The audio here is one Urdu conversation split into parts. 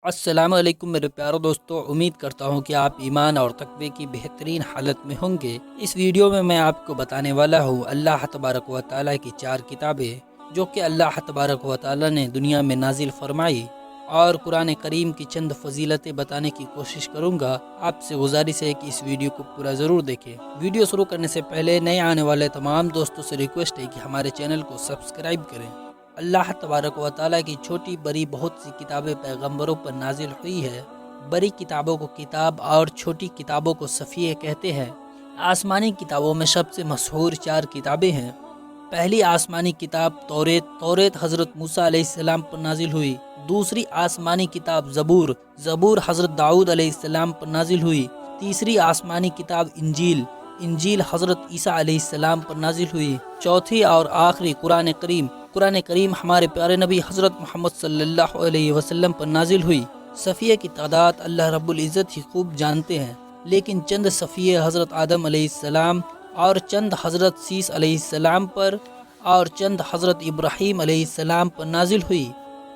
السلام علیکم میرے پیارو دوستو، امید کرتا ہوں کہ آپ ایمان اور تقوی کی بہترین حالت میں ہوں گے۔ اس ویڈیو میں آپ کو بتانے والا ہوں اللہ تبارک و تعالیٰ کی 4 کتابیں جو کہ اللہ تبارک و تعالیٰ نے دنیا میں نازل فرمائی، اور قرآن کریم کی چند فضیلتیں بتانے کی کوشش کروں گا۔ آپ سے گزارش ہے کہ اس ویڈیو کو پورا ضرور دیکھیں۔ ویڈیو شروع کرنے سے پہلے نئے آنے والے تمام دوستوں سے ریکویسٹ ہے کہ ہمارے چینل کو سبسکرائب کریں۔ اللہ تبارک و تعالیٰ کی چھوٹی بڑی بہت سی کتابیں پیغمبروں پر نازل ہوئی ہے۔ بڑی کتابوں کو کتاب اور چھوٹی کتابوں کو صفیہ کہتے ہیں۔ آسمانی کتابوں میں سب سے مشہور 4 کتابیں ہیں۔ پہلی آسمانی کتاب توریت حضرت موسیٰ علیہ السلام پر نازل ہوئی۔ دوسری آسمانی کتاب زبور حضرت داؤد علیہ السلام پر نازل ہوئی۔ تیسری آسمانی کتاب انجیل حضرت عیسیٰ علیہ السلام پر نازل ہوئی۔ چوتھی اور آخری قرآن کریم ہمارے پیارے نبی حضرت محمد صلی اللہ علیہ وسلم پر نازل ہوئی۔ صفیہ کی تعداد اللہ رب العزت ہی خوب جانتے ہیں، لیکن چند صفیہ حضرت آدم علیہ السلام اور چند حضرت سیس علیہ السلام پر اور چند حضرت ابراہیم علیہ السلام پر نازل ہوئی۔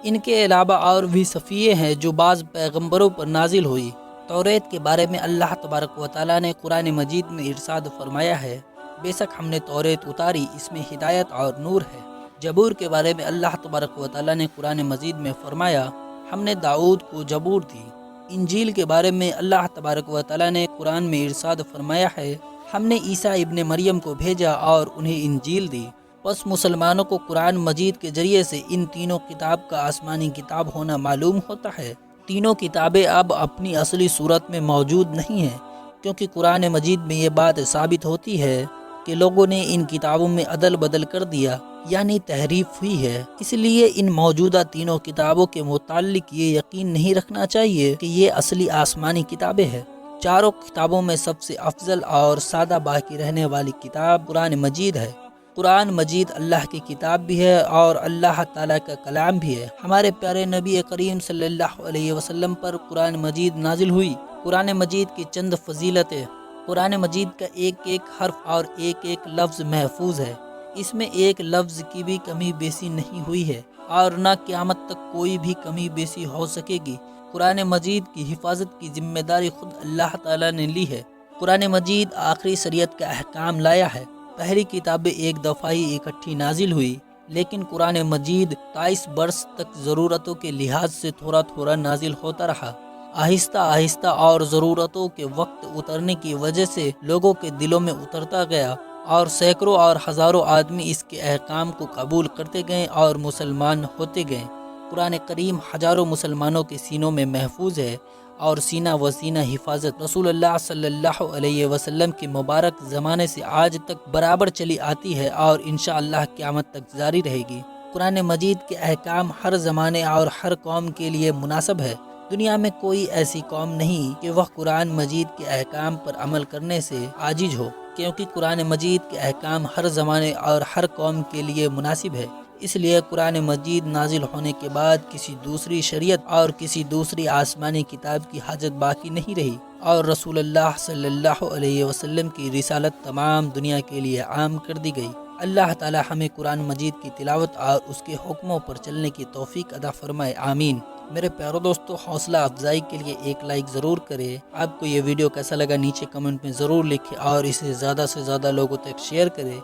ان کے علاوہ اور بھی صفیہ ہیں جو بعض پیغمبروں پر نازل ہوئی۔ توریت کے بارے میں اللہ تبارک و تعالیٰ نے قرآن مجید میں ارشاد فرمایا ہے، بے شک ہم نے توریت اتاری، اس میں ہدایت اور نور ہے۔ زبور کے بارے میں اللہ تبارک و تعالیٰ نے قرآن مجید میں فرمایا، ہم نے داؤد کو زبور دی۔ انجیل کے بارے میں اللہ تبارک و تعالیٰ نے قرآن میں ارشاد فرمایا ہے، ہم نے عیسیٰ ابن مریم کو بھیجا اور انہیں انجیل دی۔ پس مسلمانوں کو قرآن مجید کے ذریعے سے ان تینوں کتاب کا آسمانی کتاب ہونا معلوم ہوتا ہے۔ تینوں کتابیں اب اپنی اصلی صورت میں موجود نہیں ہیں، کیونکہ قرآن مجید میں یہ بات ثابت ہوتی ہے کہ لوگوں نے ان کتابوں میں عدل بدل کر دیا، یعنی تحریف ہوئی ہے۔ اس لیے ان موجودہ تینوں کتابوں کے متعلق یہ یقین نہیں رکھنا چاہیے کہ یہ اصلی آسمانی کتابیں ہیں۔ چاروں کتابوں میں سب سے افضل اور سادہ باقی رہنے والی کتاب قرآن مجید ہے۔ قرآن مجید اللہ کی کتاب بھی ہے اور اللہ تعالیٰ کا کلام بھی ہے۔ ہمارے پیارے نبی کریم صلی اللہ علیہ وسلم پر قرآن مجید نازل ہوئی۔ قرآن مجید کی چند فضیلتیں۔ قرآن مجید کا ایک ایک حرف اور ایک ایک لفظ محفوظ ہے۔ اس میں ایک لفظ کی بھی کمی بیشی نہیں ہوئی ہے اور نہ قیامت تک کوئی بھی کمی بیشی ہو سکے گی۔ قرآن مجید کی حفاظت کی ذمہ داری خود اللہ تعالیٰ نے لی ہے۔ قرآن مجید آخری شریعت کا احکام لایا ہے۔ پہلی کتابیں ایک دفعہ ہی اکٹھی نازل ہوئی، لیکن قرآن مجید 23 برس تک ضرورتوں کے لحاظ سے تھوڑا تھوڑا نازل ہوتا رہا۔ آہستہ آہستہ اور ضرورتوں کے وقت اترنے کی وجہ سے لوگوں کے دلوں میں اترتا گیا، اور سینکڑوں اور ہزاروں آدمی اس کے احکام کو قبول کرتے گئے اور مسلمان ہوتے گئے۔ قرآن کریم ہزاروں مسلمانوں کے سینوں میں محفوظ ہے، اور سینہ و سینہ حفاظت رسول اللہ صلی اللہ علیہ وسلم کے مبارک زمانے سے آج تک برابر چلی آتی ہے اور انشاءاللہ قیامت تک جاری رہے گی۔ قرآن مجید کے احکام ہر زمانے اور ہر قوم کے لیے مناسب ہے۔ دنیا میں کوئی ایسی قوم نہیں کہ وہ قرآن مجید کے احکام پر عمل کرنے سے عاجز ہو، کیونکہ قرآن مجید کے احکام ہر زمانے اور ہر قوم کے لیے مناسب ہے۔ اس لیے قرآن مجید نازل ہونے کے بعد کسی دوسری شریعت اور کسی دوسری آسمانی کتاب کی حاجت باقی نہیں رہی، اور رسول اللہ صلی اللہ علیہ وسلم کی رسالت تمام دنیا کے لیے عام کر دی گئی۔ اللہ تعالی ہمیں قرآن مجید کی تلاوت اور اس کے حکموں پر چلنے کی توفیق عطا فرمائے، آمین۔ میرے پیارو دوستو، حوصلہ افزائی کے لیے ایک لائک ضرور کرے۔ آپ کو یہ ویڈیو کیسا لگا نیچے کمنٹ میں ضرور لکھیں، اور اسے زیادہ سے زیادہ لوگوں تک شیئر کریں،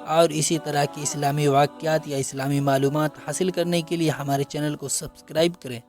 اور اسی طرح کی اسلامی واقعات یا اسلامی معلومات حاصل کرنے کے لیے ہمارے چینل کو سبسکرائب کریں۔